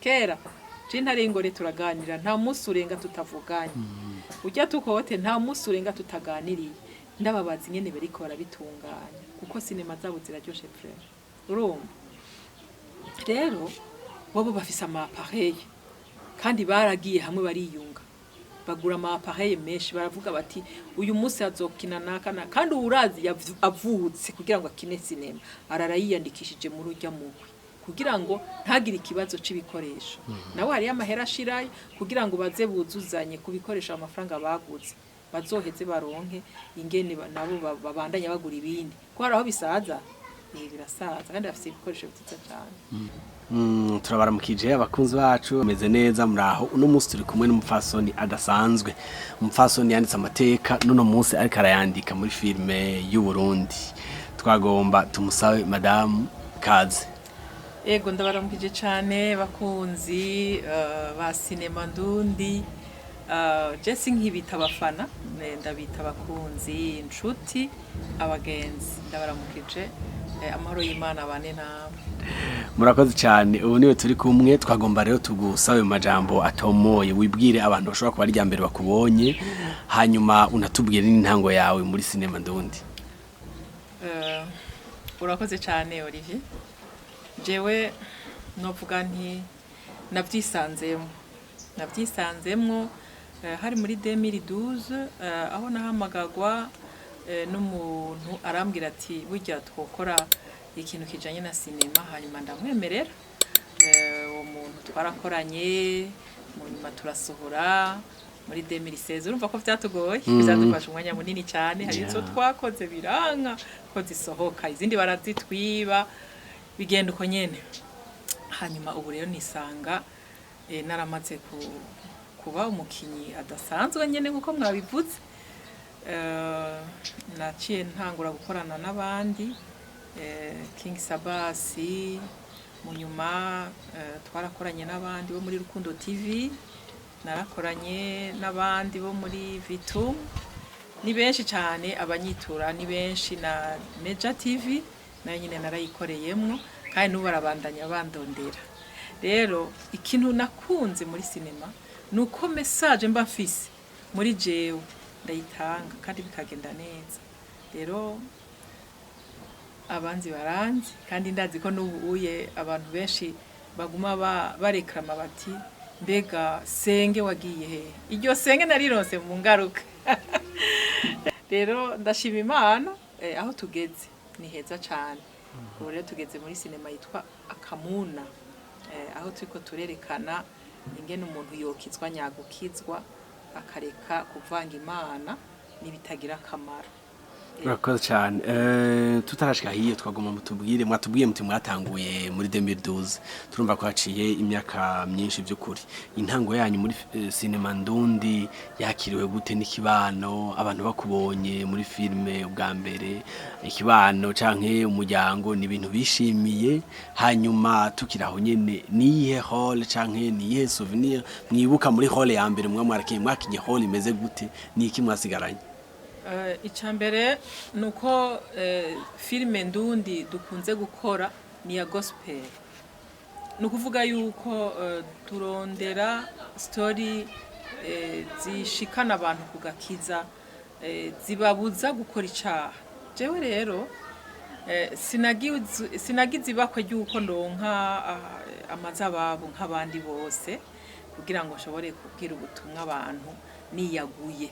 kera je ntaringore turaganira nta musi urenga tutavuganye ujya tukote nta musi urenga tutaganiriye ndababaza nyene bariko barabitunganya kuko sinema zabo ziraryoshe frère urumva rero bobo bafise amapareil kandi baragiye hamwe bariyunga bagura amapareil menshi baravuga bati uyu musi azokina nakana kandi urazi avutse kugira ngo akine sinema ararayiyandikishije mu rujya mugwi kugira ngo ntagire ikibazo c'ibikoresho nawe hari amahera ashirayo kugira ngo baze buzuzanye kubikoresha amafaranga baguze bazoheze baronke ingene nabo babandanya bagura ibindi ko haraho bisaza birasaza kandi bafite ibikoresho byiza cyane turabaramukije abakunzi bacu bameze neza muraho uno munsi turi kumwe n'umupfasoni adasanzwe umupfasoni yanditse amateka n'uno munsi ariko arayandika muri filime y'u Burundi twagomba tumusabe madame Kaze. Ego ndabaramukije cyane bakunzi ba sinema ndundi Jesse nkibita abafana ndabita abakunzi inshuti abagenzi ndabaramukije amahoro y'Imana bane namwe. Murakoze cyane ubu niwe turi kumwe twagomba rero tugusabe mu majambo atomoye wibwire abantu bashobora kuba ari mbere bakubonye hanyuma unatubwire n'intango yawe muri sinema ndundi. Urakoze cyane Olivier. Jewe novuga nti navyisanzemwo hari muri 2012 aho nahamagagwa n'umuntu arambwira ati burya twokora ikintu kijanye na sinema hanyuma ndamwemerera uwo muntu twarakoranye mu nyuma turasohora muri 2016 urumva ko vyatugoye bizadufasha umwanya munini cyane hari izo twakoze biranka ko zisohoka izindi barazitwiba bigenda uko nyene hanyuma ubu rero nisanga naramaze kuba umukinyi adasanzwe nyene nkuko mwabivuze naciye ntangura gukorana n'abandi King Sabasi mu nyuma twarakoranye n'abandi bo muri Rukundo TV narakoranye n'abandi bo muri Vitu ni benshi cyane abanyitura ni benshi na Meja TV nayo nyine narayikoreyemwo kandi n'ubu barabandanya bandondera rero ikintu nakunze muri sinema nuko message mba mfise muri jewe ndayitanga kandi bikagenda neza rero abanzi baranzi kandi ndazi ko n'ubuye abantu benshi baguma barekrama bati mbega senge wagiye he iryo senge narironse mu ngaruka rero ndashima Imana aho tugeze ni heza cyane ubu rero tugeze muri sinema yitwa Akamuna aho turiko turerekana ingene umuntu yokizwa nyagukizwa akareka kuvanga Imana n'ibitagira akamaro. Murakoze cyane tutarashika hiyo twagomba mwatubwiye muti mwatanguye muri 2012 turumva ko haciye imyaka myinshi by'ukuri intango yanyu muri sinema ndundi yakiriwe gute n'ikibano abantu bakubonye muri filme ubwa mbere ikibano canke umuryango ni ibintu bishimiye hanyuma tukiraho nyene niye hall canke niye souvenir mwibuka muri hall ya mbere mwakinye hall imeze gute niki mwasigaranye? Icambere nuko filme ndundi dukunze gukora ni ya gospel nukuvuga yuko turondera story zishikana abantu kugakiza zibabuza gukora icaha jewe rero sinagize ibakwe ryuko ndonka amazababo nk'abandi bose kugira ngo nshobore kubwira ubutumwa abantu niyaguye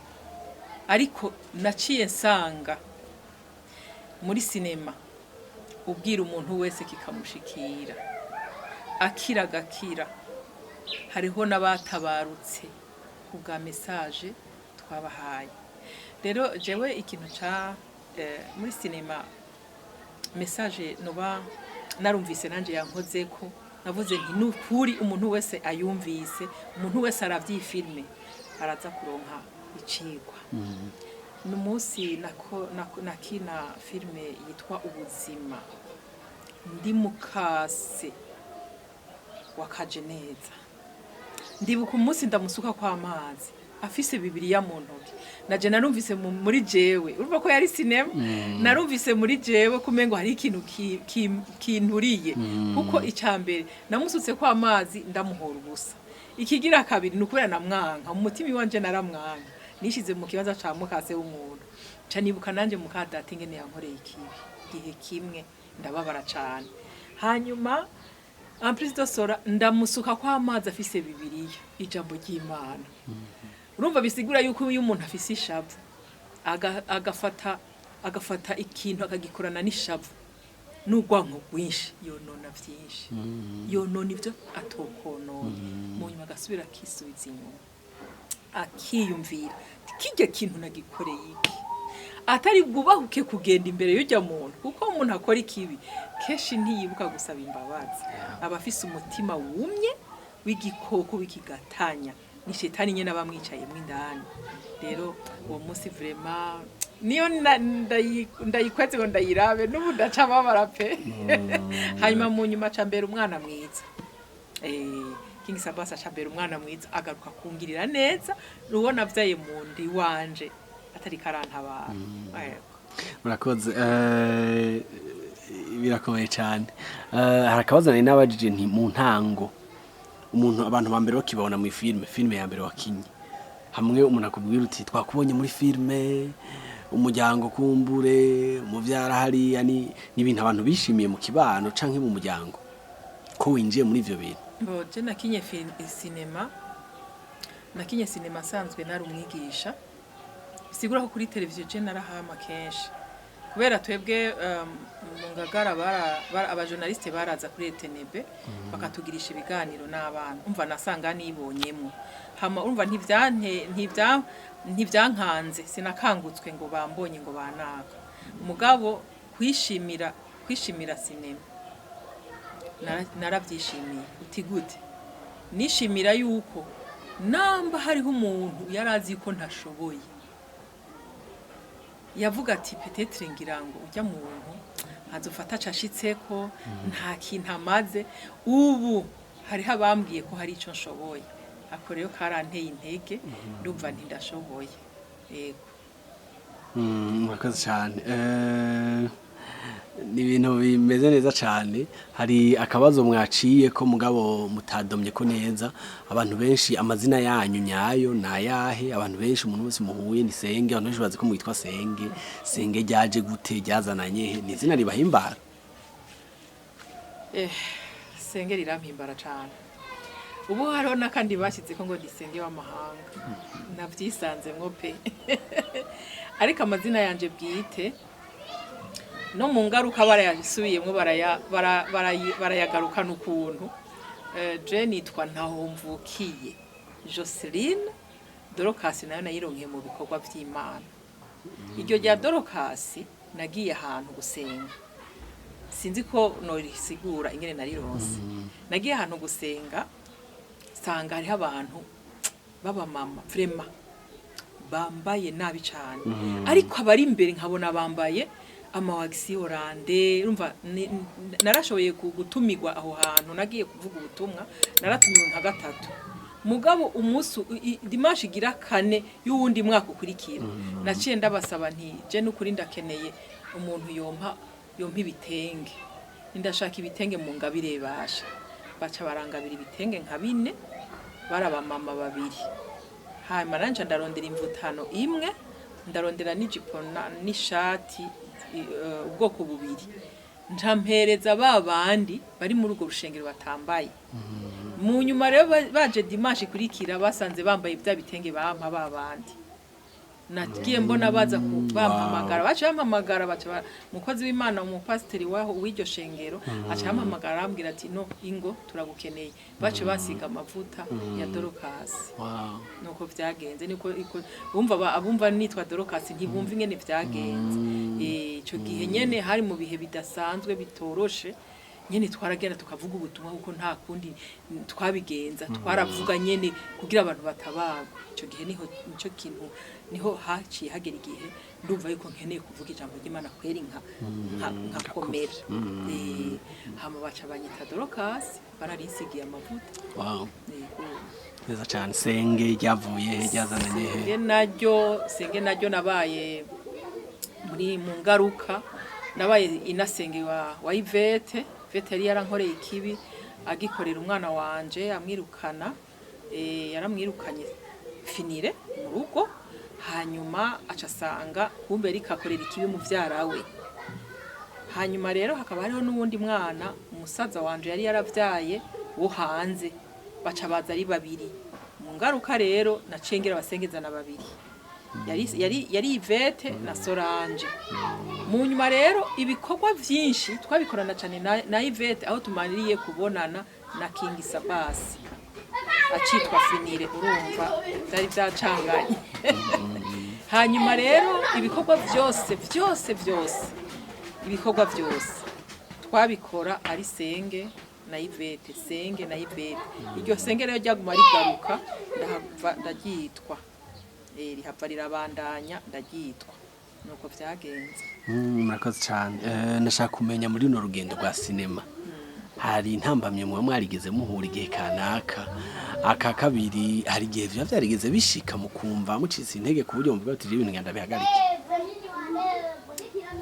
ariko naciye nsanga muri sinema ubwira umuntu wese kikamushikira akira gakira hariho n'abatabarutse kubwa message twabahaye rero jewe ikintu ca muri sinema message noba narumvise nanje yankoze ko navuze nti nukuri umuntu wese ayumvise umuntu wese aravyifilme araza kuronka icigwa n'umunsi nakina filme yitwa Ubuzima ndi mukase wakaje neza ndibuka umunsi ndamusuka kwa amazi afise bibiliya mu ntoki naje narumvise muri jewe urumva ko yari sinema narumvise muri jewe kumengo hari ikintu kinturiye kuko icambere namusutse ko amazi ndamuhora ubusa ikigira kabiri nukubera namwanka mu mutima wanje naramwanka nishize mu kibazo ca mukase w'umuntu ca nibuka nanje mukadata ingene yankoreye ikibi gihe kimwe ndababara cane hanyuma Ampristo Sora ndamusuka kwa amazi afise bibiliya ijambo ry'Imana urumva bisigura yuko uyu umuntu afise ishavu agafata ikintu akagikorana n'ishavu n'ugwanko rwinshi yonona vyinshi yonona ivyo atokonona mu nyuma agasubira akisubiza inyuma akiyumvira kirya kintu nagikoreye iki atari bwubahuke kugenda imbere y'ujya muntu kuko umuntu akora ikibi keshi ntiyibuka gusaba imbabazi aba afise umutima wumye w'igikoko w'ikigatanya ni shetani nyene abamwicaye mu indani rero uwo munsi vraiment niyo ndayikwetse ngo ndayirabe n'ubu ndaca babara pe hanyuma mu nyuma ca mbere umwana mwiza King Sabasa ca mbere umwana mwiza agaruka kungirira neza rubona vyaye mu ndi wanje atari karantabara murakoze birakomeye cyane harakabaza nari nabajije nti mu ntango umuntu abantu bambere bakibona mu filme ya mbere wakinye hamwe umuntu akubwira uti twakubonye muri filme umuryango kumbure umuvyara hari yani n'ibintu abantu bishimiye mu kibano canke mu muryango ko winjiye muri ivyo bintu je nakinye sinema sanzwe nari umwigisha sigura ko kuri televiziyo je narahama kenshi kubera twebwe mu ngagara abajournaliste baraza kuri ETNB bakatugirisha ibiganiro n'abana umva nasanga nibonyemo hama urumva ntivyankanze sinakangutswe ngo bambonye ngo banaka mugabo kwishimira sinema naravyishimiye uti gute nishimira yuko namba hariho umuntu yarazi ko ntashoboye yavuga ati peut-être ngira ngo ujya mu muntu azofata cashitseko nta kintu amaze ubu hari habambwiye ko hari ico nshoboye akoreyo karanteye intege ndumva ntindashoboye yego murakoze cyane ni ibintu bimeze neza cyane hari akabazo mwaciye ko mugabo mutadomye ko neza abantu benshi amazina yanyu nyayo nayahe abantu benshi umuntu wese muhuye ni Senge abantu benshi bazi ko mwitwa Senge ryaje gute ryazananye ni izina ribahimbara Senge rirampimbara cyane ubu hariho nakandi bashyize ko ngo ni Senge w'amahanga navyisanzemwo pe ariko amazina yanje bwite no mu ngaruka barayasubiyemwo barayagarukana ukuntu je nitwa Ntahomvukiye Joseline Dorocas nayo nayironkeye mu bikorwa vy'Imana iryo rya Dorocas nagiye ahantu gusenga sinzi ko norisigura ingene narironse nagiye ahantu gusenga sanga hariho abantu baba mama vraiment bambaye nabi cyane ariko abari imbere nkabona bambaye amawagisi orande urumva narashoboye gutumirwa aho hantu nagiye kuvuga ubutumwa naratumiwe nka gatatu mugabo umunsi dimanche igira kane y'uwundi mwaka ukurikira naciye ndabasaba nti je n'ukuri ndakeneye umuntu yompa ibitenge ndashaka ibitenge mu ngabire basha baca barangabira ibitenge nka 4 baraba mama babiri hanyuma nanje ndarondera imvutano imwe ndarondera n'ijipo n'ishati ubwoko bubiri njampereza babandi bari muri urwo rushengero batambaye mu nyuma rero baje dimanche kurikira basanze bambaye bya bitenge bampa babandi nagiye mbona baza kubampamagara baje bampamagara baca mukozi w'Imana mu pasiteri waho w'iryo shengero aca bampamagara arambwira ati no ingo turagukeneye bace basiga amavuta ya Dorocas nuko vyagenze niko abumva nitwa Dorocas ntibumva ingene vyagenze ico gihe nyene hari mu bihe bidasanzwe bitoroshe nyene twaragenda tukavuga ubutumwa kuko nta kundi twabigenza twaravuga nyene kugira abantu batabagwa ico gihe nico kintu niho haciye hagera igihe ndumva yuko nkeneye kuvuga ijambo ry'Imana kweri nka komera hama baca banyita Dorcas bararisigiye amavuta. Wow. Neza cyane senge ryavuye ryazananye senge naryo nabaye muri mu ngaruka nabaye inasenge wa Ivete yari yarankoreye ikibi agikorera umwana wanje amwirukana yaramwirukanye finire mu rugo hanyuma acasanga kumbe rikakorera ikibi mu vyarawe hanyuma rero hakaba hariho n'uwundi mwana umusaza wanje yari yaravyaye wo hanze baca baza ari babiri mu ngaruka rero nacengera abasengezana babiri yari Ivete na Solange mu nyuma rero ibikorwa vyinshi twabikorana cyane na Ivete aho tumaririye kubonana na King Sabasi acitwa finire urumva byari byacanganye hanyuma rero ibikorwa byose ibikorwa byose twabikora ari senge na Ivete iryo senge rero ryaguma rigaruka ndaryitwa rihava rirabandanya ndaryitwa nuko vyagenze. Murakoze cyane nashaka kumenya muri no rugendo rwa sinema hari intambamye mwe mwarigeze muhura igihe kanaka aka kabiri hari igihe vyarigeze bishika mukumva mucitse intege ku buryo mvuga ati ibintu ngenda bihagarike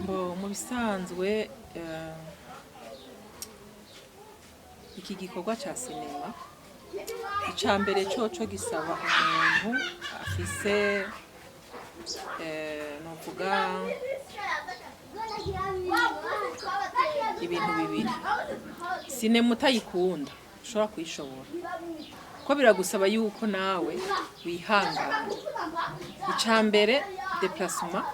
mu bisanzwe iki gikorwa ca sinema icambere coco gisaba umuntu afise novuga ibintu bibiri sinema utayikunda ushobora kuyishobora ko biragusaba yuko nawe wihangana icambere déplacement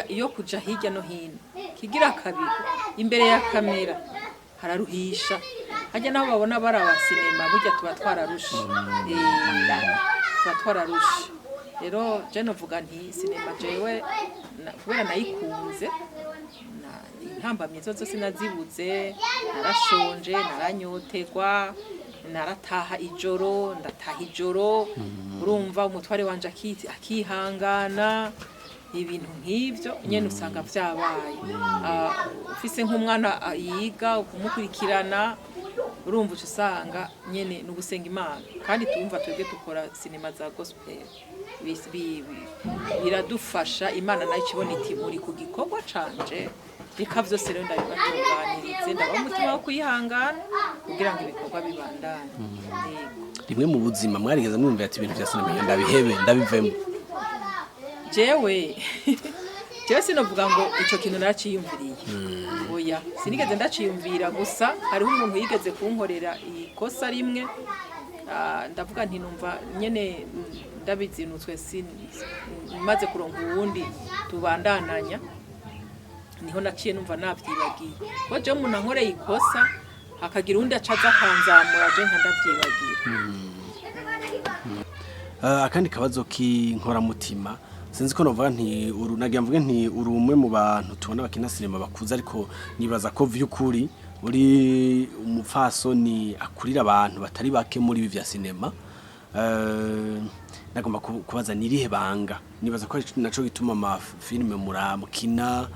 iyo kuja hirya no hino kigira kabiri imbere ya kamera hararuhisha hajya naho babona baraba sinema burya tuba twararushe rero je novuga nti sinema jewe kubera nayikunze intambamye zose sinazibuze narashonje naranyotegwa narataha ijoro ndataha ijoro urumva umutware wanje akihangana ibintu nk'ivyo nyene usanga vyabaye ufise nk'umwana yiga ukumukurikirana urumva usanga nyene n'ugusenga Imana kandi tumva twebwe tukora sinema za gospel biradufasha Imana nayo ikibona iti muri ku gikorwa canje reka vyose rero ndabibatunganirize ndaba umutima wo kuyihangana kugira ngo ibikorwa bibandanye. Rimwe mu buzima mwarigeze mwumva ati ibintu vya sinema ndabihebe ndabivemo jewe sinovuga ngo ico kintu naraciyumviriye oya sinigeze ndaciyumvira gusa hariho umuntu yigeze kunkorera ikosa rimwe ndavuga nti numva nyene ndabizinutswe maze kuronka uwundi tubandananya niho naciye numva navyibagiye ko je umuntu ankoreye ikosa akagira undi acaza kanzamura je nkandavyibagira. Akandi kabazo k'inkora mutima sinzi ko novuga nti nagira mvuge nti uri umwe mu bantu tubona bakina sinema bakuza ariko nibaza ko vy'ukuri uri umupfasoni akurira abantu batari bake muri ibi vya sinema nagomba kubaza nirihe banga nibaza ko naco gituma amafilme muramukina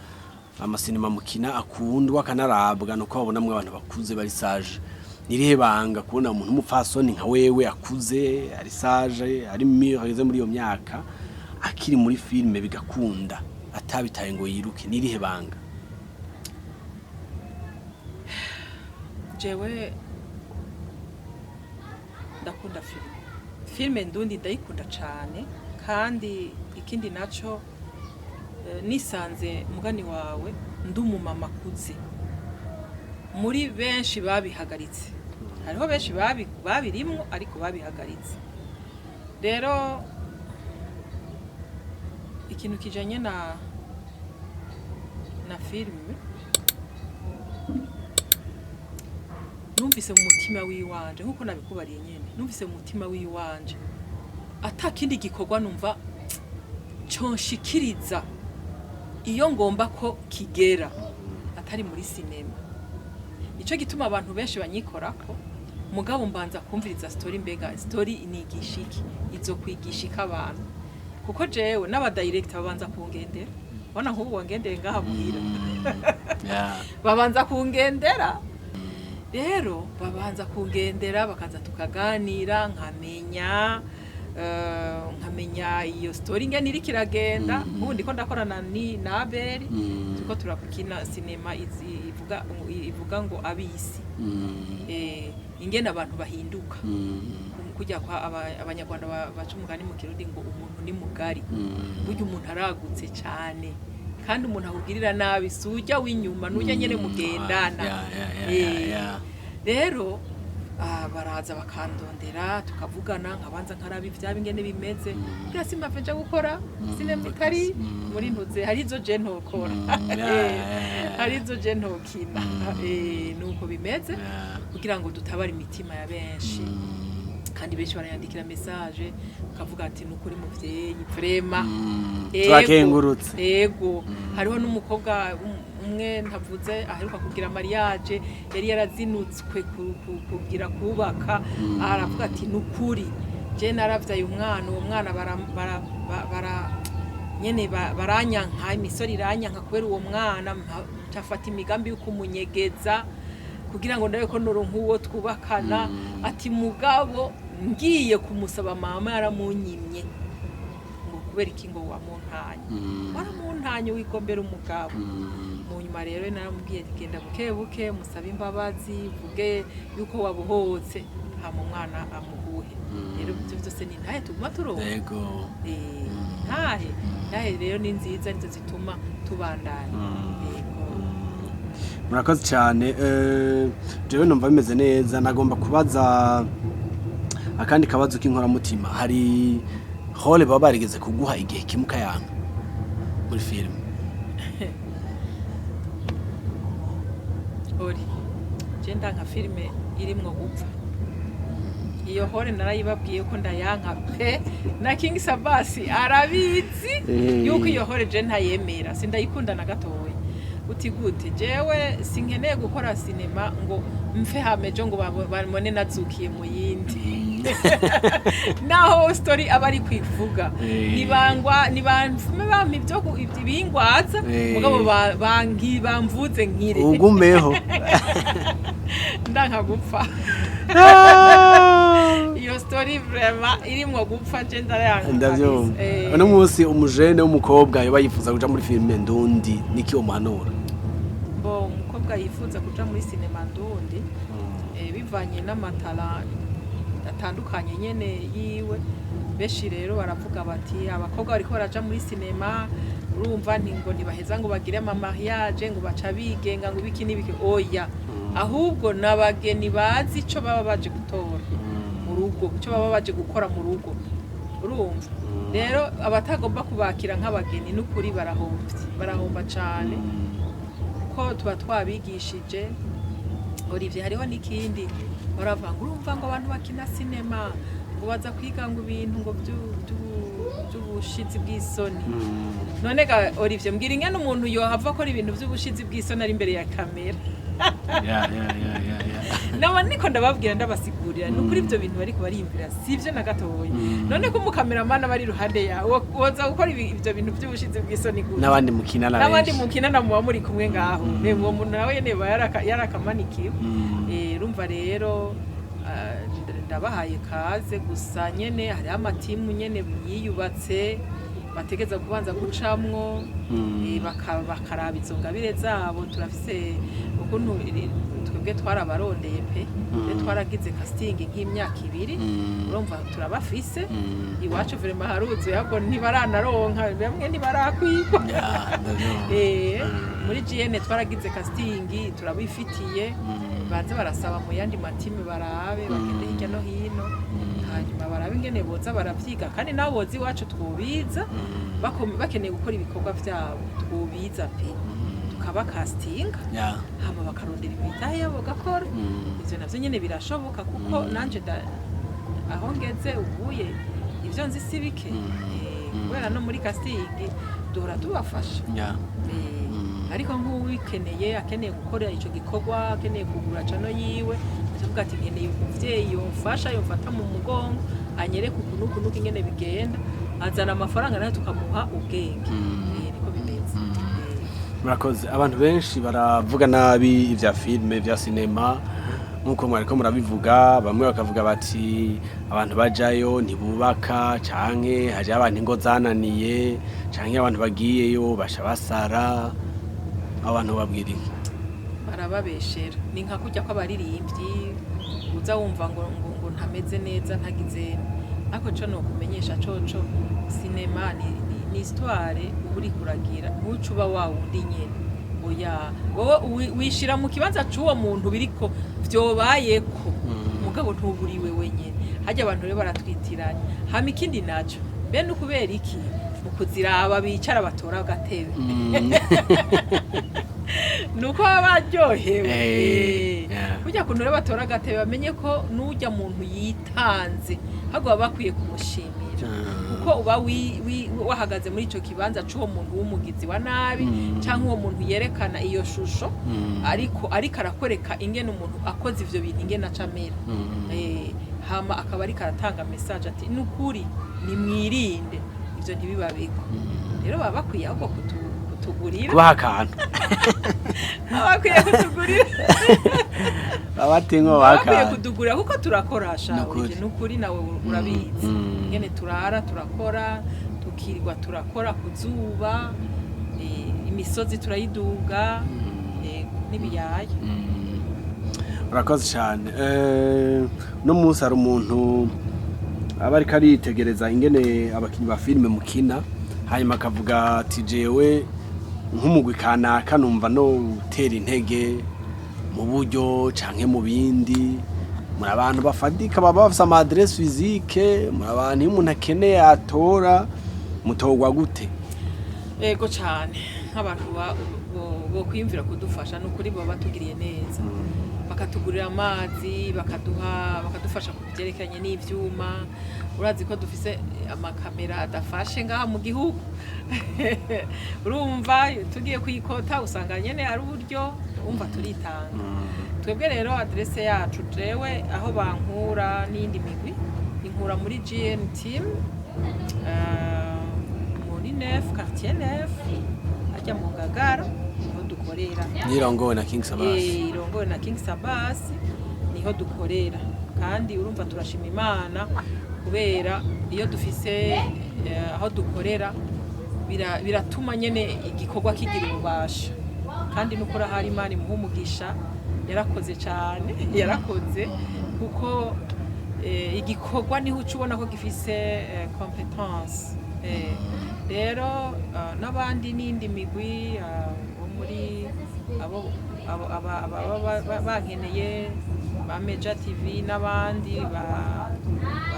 amasinema mukina akundwa kanarabwa no ko babonamwe abantu bakuze bari sage nirihe banga kubona umuntu umupfasoni nka wewe akuze ari sage ari mûr muri iyo myaka akiri muri filme bigakunda atabitaye ngo yiruke nirihe banga? Jewe ndakunda filme ndundi ndayikunda cyane kandi ikindi naco nisanze mugani wawe ndumumama kuze muri benshi babihagaritse hariho benshi babirimwo ariko babihagaritse rero ikintu kijanye na filme numvise mu mutima wiwanje nkuko nabikubariye nyene numvise mu mutima wiwanje atakindi gikorwa numva conshikiriza iyo ngomba ko kigera atari muri sinema nico gituma abantu benshi banyikorako mugabo mbanza kumviriza story mbega story inigisha iki izo kwigisha abantu kuko jewe n'abadirector babanza kungendera bona nk'ubu wangendere ngaha muhira babanza kungendera rero babanza kungendera bakaza tukaganira nkamenya iyo story ngene iri kiragenda ubundi ko ndakorana na Abeli tuko turakina cinema ivuga ngo abisi ingene abantu bahinduka kujya kwa abanyarwanda baca umugani mu Kirundi ngo umuntu ni mugari burya umuntu aragutse cyane kandi umuntu ahugirira nabi sujya w'inyuma nujya nyene mugendana rero baraza bakandondera tukavugana nkabanza nkarabi vyaba ingene bimeze kira simave nja gukora sinema itari muri ntuze hari izo je ntokora hari izo je ntokina nuko bimeze kugira ngo dutabara imitima ya benshi kandi benshi barayandikira message ukavuga ati nukuri muvyeyi vraiment twakengurutse yego hariho n'umukobwa umwe ntavuze aheruka kugira mariage yari yarazinutswe kugira kubaka aravuga ati nukuri je naravyaye umwana uwo mwana bara nyene baranyanka imisori iranyanka kubera uwo mwana ncafata imigambi yo kumunyegeza kugira ngo ndabe ko noronka uwo twubakana ati mugabo ngiye kumusaba mama yaramunyimye ngo kubera iki ngo waramuntanye wigombera umugabo mu nyuma rero naramubwiye genda buke musaba imbabazi vuge yuko wabuhotse hama umwana amuhuhe rero ibyo byose ni ntahe tuguma turonka yego ntahe rero ni nziza nizo zituma tubandana murakoze cyane jewe numva bimeze neza nagomba kubaza akandi kabazo k'inkoramutima hari hole baba barigeze kuguha igihe kimuka yanga muri filime ori jenda nka filime irimwo gupfa iyo hole narayibabwiye ko ndayanka pe na King Sabasi arabizi yuko iyo hole je ntayemera sindayikunda na gatoya uti gute jewe sinkeneye gukora sinema ngo mfe hamejo ngo bamone nazukiye mu yindi naho story abari kwivuga nibanfume bampa ibyo ibingwaza mugabo bamvuze nkire ugumeho ndanka gupfa iyo story vraiment irimwo gupfa je ndaranga ndavyo uno munsi umujene w'umukobwa yoba yifuza kuja muri filime ndundi niki umuhanura umukobwa yifuza kuja muri sinema ndundi bivanye n'amatara atandukanye nyene yiwe beshi rero baravuga bati abakobwa bariko baraja muri sinema urumva ngo ntibaheza ngo bagire mariage ngo baca bigenga ngo ibiki n'ibiki oya ahubwo nabageni bazi ico baba baje gutora mu rugo ico baba baje gukora mu rugo urumva rero abatagomba kubakira nk'abageni n'ukuri barahomba cyane ko tuba twabigishije Olivier hariho n'ikindi baravanga urumva ngo abantu bakina sinema ngo baza kwiga ngo ibintu ngo by'ubushizi bw'isoni none ga Olivier mbwira ingene umuntu yohava akora ibintu by'ubushizi bw'isoni ari imbere ya kamera nawe niko ndababwira ndabasigurira nukuri ibyo bintu bariko bariyumvira sivyo na gatoya none ko umukameramana bari ruhande yawe woza gukora ibyo bintu by'ubushizi bw'isoni gute n'abandi mukina na muba muri kumwe ngaho uwo muntu nawe yene yarakamanikiwe urumva rero ndabahaye kaze gusa nyene hari amatimu nyene yiyubatse bategeza kubanza gucamwo bakaraba izo ngabire zabo turafise ukuntu twebwe twarabarondeye pe twaragize casting nk'imyaka 2 urumva turabafise iwacu vraiment haruzu yako ntibaranaronka bamwe ntibarakwigwa muri GN twaragize casting turabifitiye baza barasaba mu yandi matime barabe bagende hirya no hino hanyuma barabe ingene boza baravyiga kandi nabo bozi iwacu twubiza bakeneye gukora ibikorwa vyabo twubiza pe tukaba casting hama bakarondera imitahe yabo gakora ivyo navyo nyene birashoboka kuko nanje aho ngeze ubuye ivyo nzi sibike kubera no muri casting duhora tubafasha ariko nk'uwikeneye akeneye gukora ico gikorwa akeneye kugura cano yiwe avuga ati nkeneye umuvyeyi yomfasha yomfata mu mugongo anyereka ukuntu ingene bigenda azana amafaranga nayo tukamuha ubwenge niko bimeze. Murakoze. Abantu benshi baravuga nabi ivya filme vya sinema nkuko mwariko murabivuga, bamwe bakavuga bati abantu bajayo ntibubaka canke haje abantu ingo zananiye canke abantu bagiyeyo basha basara, abantu babwira iki? Barababeshera ni nka kujya kw'abaririmbyi uza wumva ngo ntameze neza ntagize, ariko co no kumenyesha coco sinema ni histoire uri kuragira ntucuba wa wundi nyene. Oya wowe wishira mu kibanza c'uwo muntu biriko vyobayeko mugabo ntuburiwe wenyene. Hajya abantu rero baratwitiranya hama ikindi naco bene ukubera iki ukuziraba bicara batora agatebe nuko abaryohewe kujya kuntu rero batora agatebe bamenye ko nujya muntu yitanze hago bakwiye kumushimira kuko uba wahagaze muri ico kibanza c'uwo muntu w'umugizi wa nabi canke uwo muntu yerekana iyo shusho ariko arakwereka ingene umuntu akoze ivyo bintu ingene acamera hama akaba ariko aratanga message ati nukuri nimwirinde ivyo ntibibabeko. Rero baba bakwiye ahubwo kutugurira kubaha akantu bakwiye kutugurira abatingo bakwiye kutugurira kuko turakora shawe nukuri nawe urabizi ingene turara turakora tukirwa turakora kuzuba imisozi turayiduga n'ibiyaya. Urakoze cyane. No munsi hari umuntu aba ariko aritegereza ingene abakinyi ba filme mukina hanyuma akavuga ati jewe nk'umugwi kanaka numva no utera intege mu buryo canke mu bindi, muri abantu bafadika baba bafise ama adresse physique, muri abantu iyo umuntu akeneye atora mutogwa gute? Ego cyane nk'abantu bo kwiyumvira kudufasha n'ukuri baba batugiriye neza bakatugurira amazi bakadufasha ku byerekanye n'ivyuma. Urazi ko dufise amakamera adafashe ngaha mu gihugu urumva tugiye kuyikota usanga nyene ari uburyo umva turitanga. Twebwe rero adresse yacu jewe aho bankura n'indi migwi inkura muri GN team muri 9 quartier 9 ajya mu Ngagara niho dukorera. Nirongowe na King Sabas. Irongowe na King Sabas niho dukorera kandi urumva turashima Imana kubera iyo dufise aho dukorera biratuma nyene igikorwa kigira ububasha kandi nukora hari Imana imuhumugisha yarakoze cyane yarakoze kuko igikorwa niho ucubona ko gifise competence. Rero n'abandi n'indi migwi bo muri abo bankeneye ba Meja TV n'abandi ba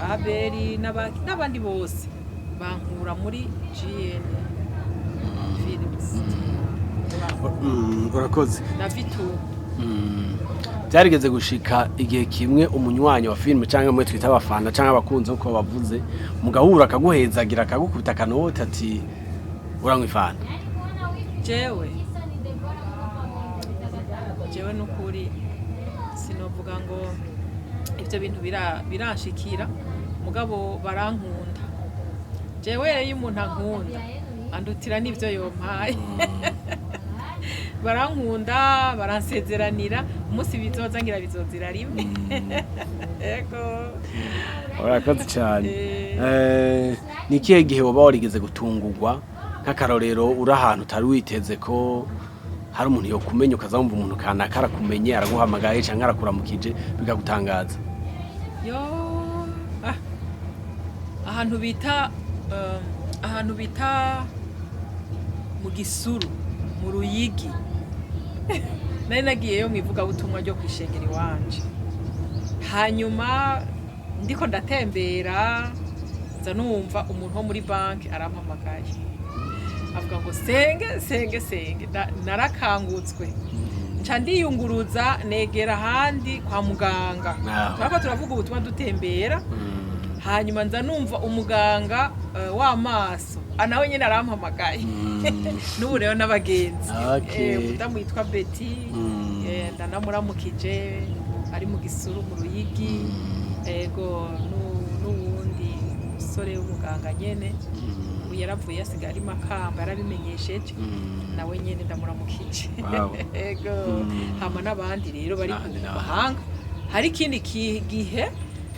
Aberi n'abandi bose bankura muri GN Films. Urakoze. Na Vitu. Byarigeze gushika igihe kimwe umunywanyi wa filme canke mwe twita abafana canke abakunze uko bavuze mugahura akaguhezagira akagukubita kanota ati uranywa ifana? Jewe nukuri sinovuga ngo ivyo bintu biranshikira mugabo barankunda. Jewe iyo umuntu ankunda andutira n'ivyo yompaye barankunda baransezeranira umunsi bizoza ngira bizozira rimwe. Ego urakoze cyane. Nikihe gihe woba warigeze gutungurwa nk'akarorero uri ahantu utari witeze ko hari umuntu yo kumenya ukazamva umuntu kanaka arakumenye araguhamagaye canke arakuramukije bikagutangaza? Ahantu bita mu Gisuru mu Ruyigi nari nagiyeyo mwivuga butumwa ryo kwishengera iwanje hanyuma ndiko ndatembera nza numva umuntu wo muri banki arampamagaye avuga ngo senge narakangutswe nca ndiyunguruza negera ahandi kwa muganga turako turavuga ubutumwa dutembera hanyuma nza numva umuganga w'amaso nawe nyine arampamagaye n'ubu rero n'abagenzi umudamu yitwa Betty ndanamuramukije ari mu Gisuru mu Ruyigi ego n'uwundi musore w'umuganga nyene yaravuye asigaye ari Makamba yarabimenyesheje nawe nyene ndamuramukije ego hama n'abandi rero bari ku mahanga hari ikindi gihe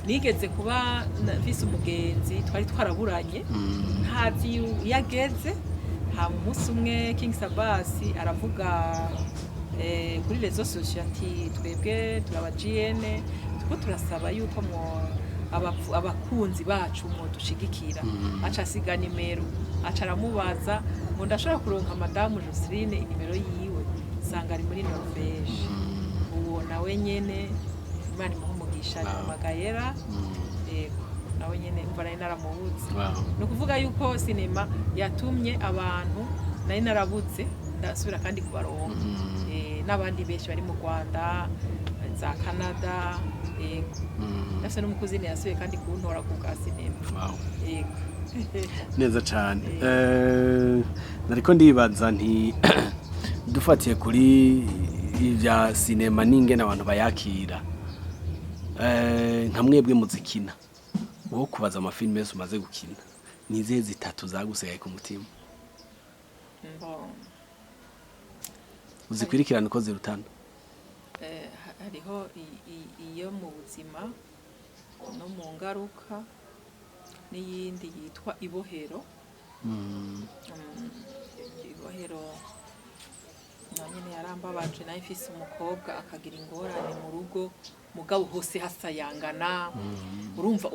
nigeze kuba vise umugenzi twari twaraburanye ntazi yageze hama umunsi umwe King Sabasi aravuga kuri rezo sociaux ati twebwe turaba GN tuko turasaba yuko abakunzi bacu mu dushigikira aca asiga nimero aca aramubaza ngo ndashobora kuronka madamu Joseline inimero yiwe sanga ari muri Norvège uwo nawe nyene Imana imuhumugisha Magayera yego nawe nyene umva nari naramubuze no kuvuga yuko sinema yatumye abantu nari narabuze ndasubira kandi kubaronka n'abandi benshi bari mu Rwanda za Canada yego nafise n'umukuzini yasuye kandi kuntora ku bwa sinema yego neza cyane nariko ndibaza nti dufatiye kuri ivya sinema n'ingene abantu bayakira nka mwebwe muzikina wowe kubaza amafilime yose umaze gukina nizihe zitatu zagusigaye ku mutima uzikurikirana uko zirutana hariho iyo mu buzima no mu ngaruka n'iyindi yitwa Ibohero Ibohero nyine yarambabaje nayo ifise umukobwa akagira ingorane mu rugo mugabo hose hasayangana urumva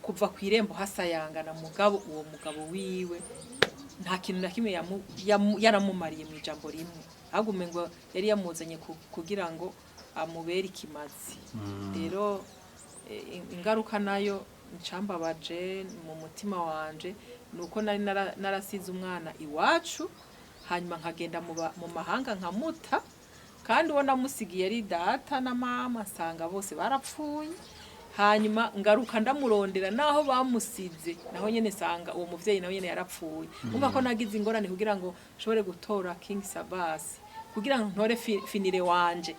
kuva ku irembo hasayangana mugabo uwo mugabo wiwe nta kintu na kimwe yaramumariye mu ijambo rimwe agume ngo yari yamuzanye kugira ngo amubere ikimazi rero ingaruka nayo ncambabaje mu mutima wanje nuko nari narasize umwana iwacu hanyuma nkagenda mu mahanga nkamuta kandi uwo namusigiye ari data na mama sanga bose barapfuye hanyuma ngaruka ndamurondera naho bamusize naho nyene sanga uwo muvyeyi nawe nyene yarapfuye umva ko nagize ingorane kugira ngo nshobore gutora King Sabasi kugira ngo ntore finire wanje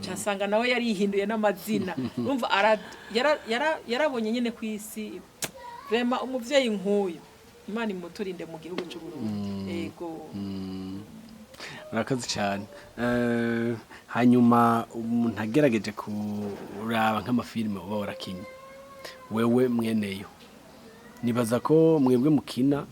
cyasanga nawe yari yihinduye n'amazina urumva yarabonye nyene kwisi vraiment umuvyeyi nkuyu Imana imuturinde mu gihugu cy'u Burundi yego murakoze cyane hanyuma umuntu agerageje kuraba nk'amafilime uba warakinye wewe mweneyo nibaza ko mwebwe mukina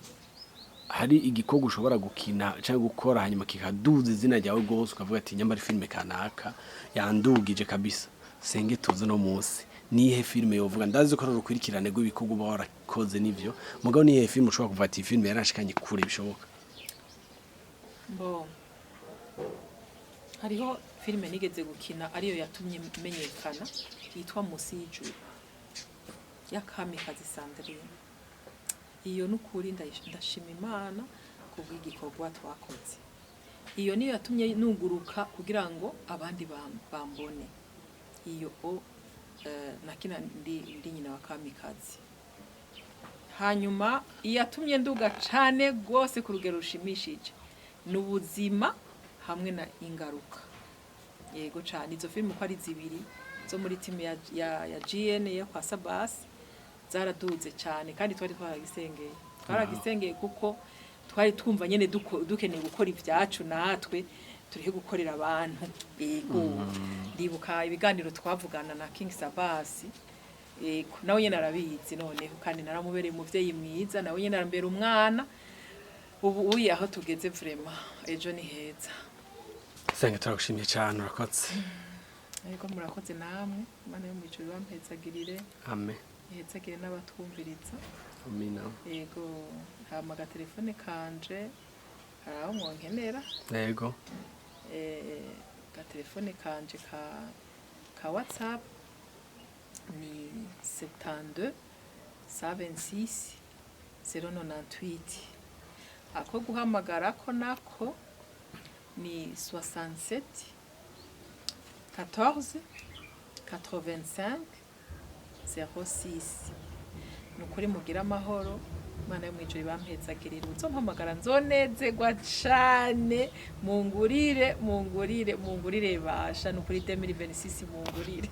hari igikorwa ushobora gukina cyangwa gukora hanyuma kikaduza izina ryawe rwose ukavuga ati nyamara filime kanaka yandugije kabisa senge tuzi no munsi nihe filime yovuga ndazi ko rukurikirane rw'ibikorwa uba warakoze n'ivyo mugabo nihe filime ushobora kuvuga ati filime yarashikanye kure bishoboka hariho filime nigeze gukina ariyo yatumye menyekana yitwa Musi y'Ijuru ya Kamikazi Sandrine iyo nukuri ndashima Imana kubw'igikorwa twakoze iyo niyo yatumye nuguruka kugira ngo abandi bambone iyo nakina ndi nyina wa Kamikazi hanyuma yatumye nduga cane gose ku rugero rushimishije n'ubuzima hamwe na ingaruka yego cyane izo filime uko ari zibiri zo muri team ya GN yo kwa Sabasi zaraduze cyane kandi twaragisengeye kuko twari twumva nyene dukeneye gukora ivyacu natwe turihe gukorera abantu yego ndibuka ibiganiro twavugana na King Sabasi yego nawe nyene arabizi none kandi naramubereye umuvyeyi mwiza nawe nyene arambera umwana ubu aho tugeze vraiment ejo ni heza sanga turagushimiye cyane urakoze yego murakoze namwe Imana yo mu ijuru bampezagirire amen ihezagire n'abatwumviriza amina yego hama telefone kanje haraho mwankenera yego telefone kanje ka WhatsApp ni 72 126 098 ako guhamagara ko nako ni 67 14 85 06 nukuri mugira amahoro Imana yo mwijuru bampezagirira uzompamagara nzonezerwa cane mungurire basha nukuri 2026 mungurire